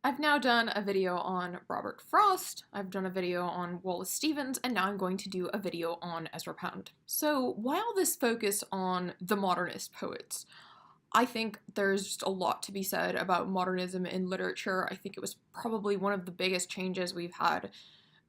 I've now done a video on Robert Frost, I've done a video on Wallace Stevens, and now I'm going to do a video on Ezra Pound. So while this focus on the modernist poets, I think there's just a lot to be said about modernism in literature. I think it was probably one of the biggest changes we've had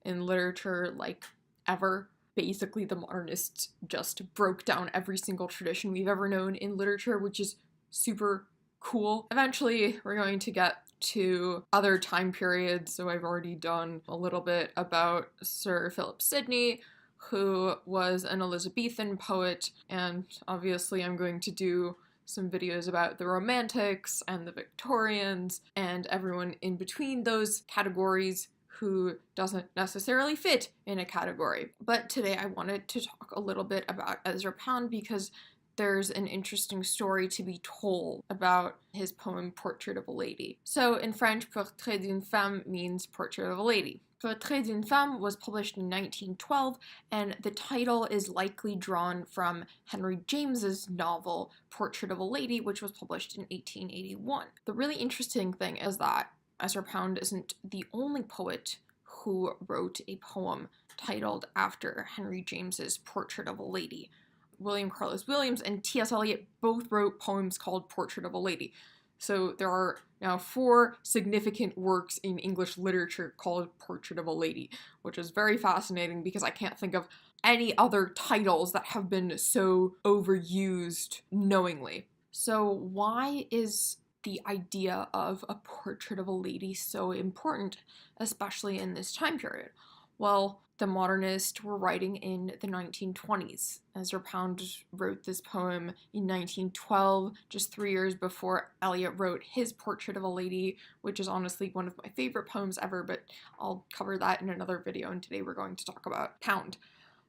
in literature, like, ever. Basically, the modernists just broke down every single tradition we've ever known in literature, which is super cool. Eventually, we're going to get to other time periods, so I've already done a little bit about Sir Philip Sidney, who was an Elizabethan poet, and obviously I'm going to do some videos about the Romantics and the Victorians and everyone in between those categories who doesn't necessarily fit in a category. But today I wanted to talk a little bit about Ezra Pound because there's an interesting story to be told about his poem Portrait of a Lady. So in French, Portrait d'une femme means portrait of a lady. Portrait d'une femme was published in 1912, and the title is likely drawn from Henry James's novel Portrait of a Lady, which was published in 1881. The really interesting thing is that Ezra Pound isn't the only poet who wrote a poem titled after Henry James's Portrait of a Lady. William Carlos Williams and T.S. Eliot both wrote poems called Portrait of a Lady. So there are now 4 significant works in English literature called Portrait of a Lady, which is very fascinating because I can't think of any other titles that have been so overused knowingly. So why is the idea of a portrait of a lady so important, especially in this time period? Well, the modernists were writing in the 1920s. Ezra Pound wrote this poem in 1912, just 3 years before Eliot wrote his Portrait of a Lady, which is honestly one of my favorite poems ever, but I'll cover that in another video, and today we're going to talk about Pound.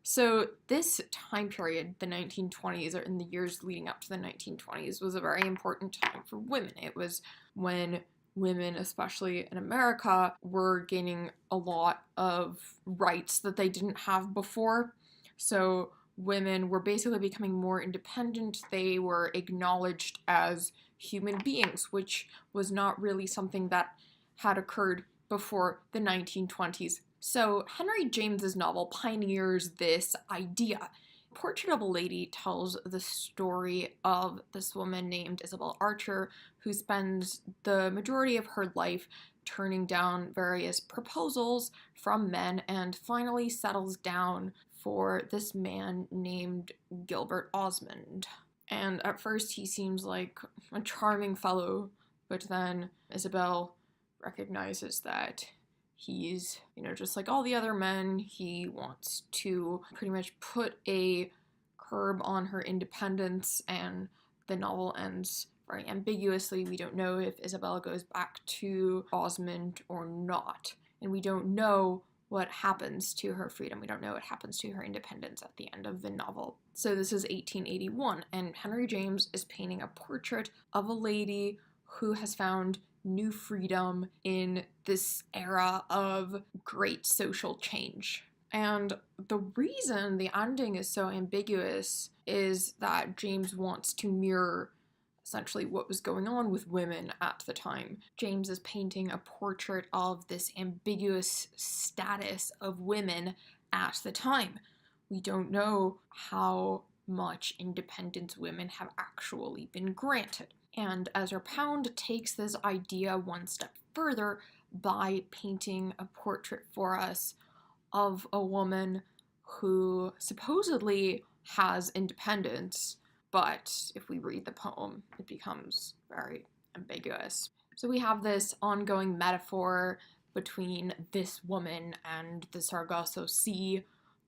So this time period, the 1920s, or in the years leading up to the 1920s, was a very important time for women. It was when women, especially in America, were gaining a lot of rights that they didn't have before. So women were basically becoming more independent. They were acknowledged as human beings, which was not really something that had occurred before the 1920s. So Henry James's novel pioneers this idea. Portrait of a Lady tells the story of this woman named Isabel Archer, who spends the majority of her life turning down various proposals from men and finally settles down for this man named Gilbert Osmond. And at first he seems like a charming fellow, but then Isabel recognizes that he's, just like all the other men. He wants to pretty much put a curb on her independence, and the novel ends very ambiguously. We don't know if Isabel goes back to Osmond or not, and we don't know what happens to her freedom. We don't know what happens to her independence at the end of the novel. So this is 1881, and Henry James is painting a portrait of a lady who has found new freedom in this era of great social change. And the reason the ending is so ambiguous is that James wants to mirror essentially what was going on with women at the time. James is painting a portrait of this ambiguous status of women at the time. We don't know how much independence women have actually been granted. And Ezra Pound takes this idea one step further by painting a portrait for us of a woman who supposedly has independence, but if we read the poem, it becomes very ambiguous. So we have this ongoing metaphor between this woman and the Sargasso Sea.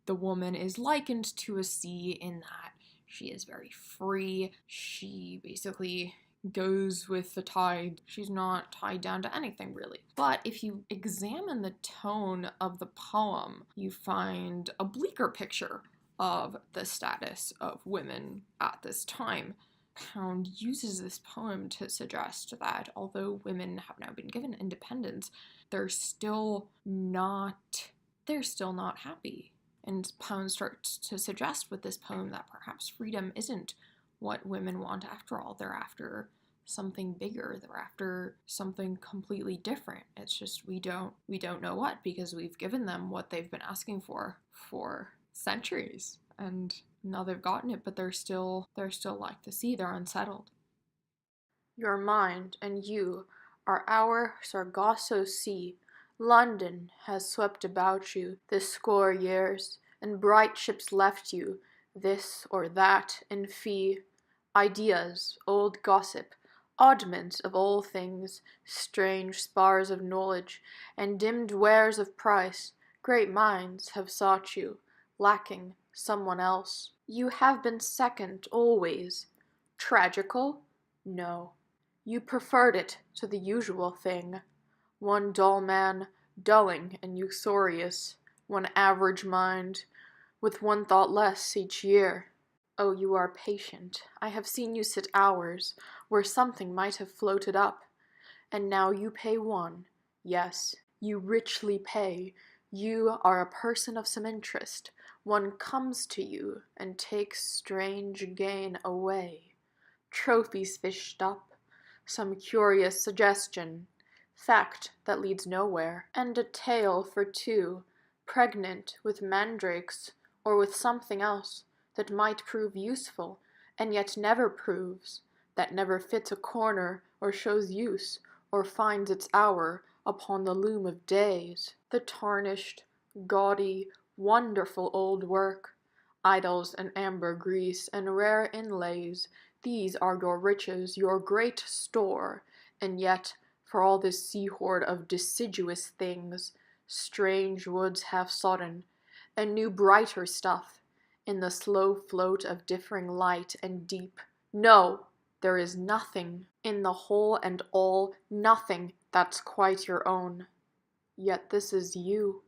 The woman is likened to a sea in that she is very free. She basically goes with the tide. She's not tied down to anything, really. But if you examine the tone of the poem, you find a bleaker picture of the status of women at this time. Pound uses this poem to suggest that although women have now been given independence, they're still not happy. And Pound starts to suggest with this poem that perhaps freedom isn't what women want after all. They're after something bigger. They're after something completely different. It's just we don't know what, because we've given them what they've been asking for centuries, and now they've gotten it, but they're still like the sea. They're unsettled. Your mind and you are our Sargasso Sea. London has swept about you this score years, and bright ships left you this or that in fee. Ideas, old gossip, oddments of all things, strange spars of knowledge, and dimmed wares of price, great minds have sought you, lacking someone else. You have been second always. Tragical? No. You preferred it to the usual thing. One dull man, dulling and uxorious, one average mind, with one thought less each year. Oh, you are patient. I have seen you sit hours where something might have floated up, and now you pay one. Yes, you richly pay. You are a person of some interest. One comes to you and takes strange gain away. Trophies fished up, some curious suggestion, fact that leads nowhere, and a tale for two, pregnant with mandrakes or with something else that might prove useful and yet never proves, that never fits a corner or shows use or finds its hour upon the loom of days. The tarnished, gaudy, wonderful old work, idols and ambergris and rare inlays, these are your riches, your great store, and yet, for all this sea-hoard of deciduous things, strange woods half sodden, and new brighter stuff, in the slow float of differing light and deep. No, there is nothing in the whole and all, nothing that's quite your own. Yet this is you.